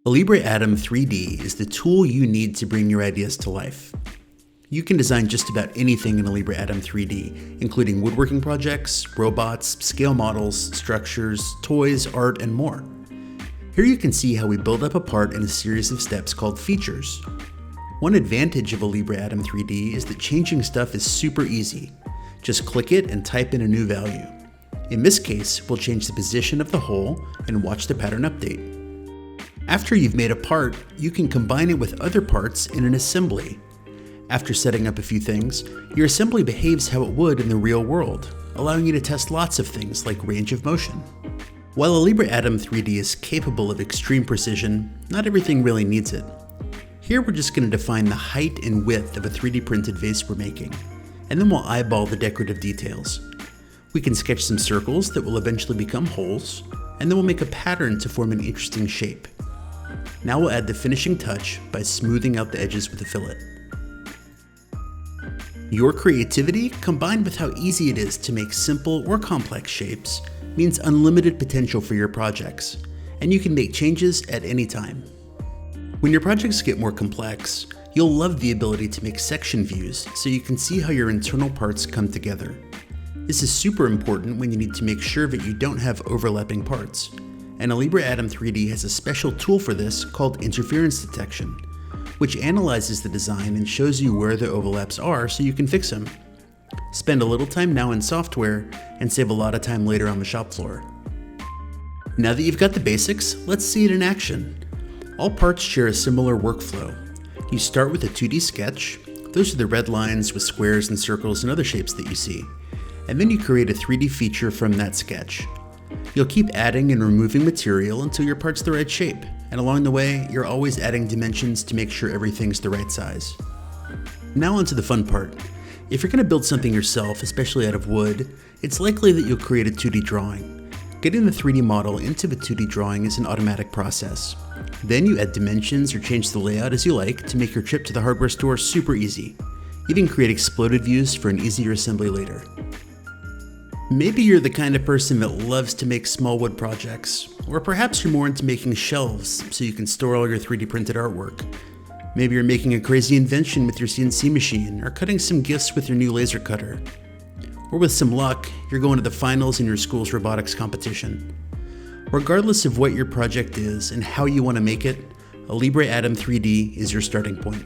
Alibre Atom3D is the tool you need to bring your ideas to life. You can design just about anything in Alibre Atom3D, including woodworking projects, robots, scale models, structures, toys, art, and more. Here you can see how we build up a part in a series of steps called features. One advantage of Alibre Atom3D is that changing stuff is super easy. Just click it and type in a new value. In this case, we'll change the position of the hole and watch the pattern update. After you've made a part, you can combine it with other parts in an assembly. After setting up a few things, your assembly behaves how it would in the real world, allowing you to test lots of things like range of motion. While Alibre Atom3D is capable of extreme precision, not everything really needs it. Here we're just going to define the height and width of a 3D printed vase we're making, and then we'll eyeball the decorative details. We can sketch some circles that will eventually become holes, and then we'll make a pattern to form an interesting shape. Now we'll add the finishing touch by smoothing out the edges with a fillet. Your creativity, combined with how easy it is to make simple or complex shapes, means unlimited potential for your projects, and you can make changes at any time. When your projects get more complex, you'll love the ability to make section views so you can see how your internal parts come together. This is super important when you need to make sure that you don't have overlapping parts. And Alibre Atom3D has a special tool for this called interference detection, which analyzes the design and shows you where the overlaps are so you can fix them. Spend a little time now in software and save a lot of time later on the shop floor. Now that you've got the basics, let's see it in action. All parts share a similar workflow. You start with a 2D sketch. Those are the red lines with squares and circles and other shapes that you see. And then you create a 3D feature from that sketch. You'll keep adding and removing material until your part's the right shape, and along the way, you're always adding dimensions to make sure everything's the right size. Now onto the fun part. If you're going to build something yourself, especially out of wood, it's likely that you'll create a 2D drawing. Getting the 3D model into the 2D drawing is an automatic process. Then you add dimensions or change the layout as you like to make your trip to the hardware store super easy. You can create exploded views for an easier assembly later. Maybe you're the kind of person that loves to make small wood projects, or perhaps you're more into making shelves so you can store all your 3D printed artwork. Maybe you're making a crazy invention with your CNC machine, or cutting some gifts with your new laser cutter. Or with some luck, you're going to the finals in your school's robotics competition. Regardless of what your project is and how you want to make it, Alibre Atom3D is your starting point.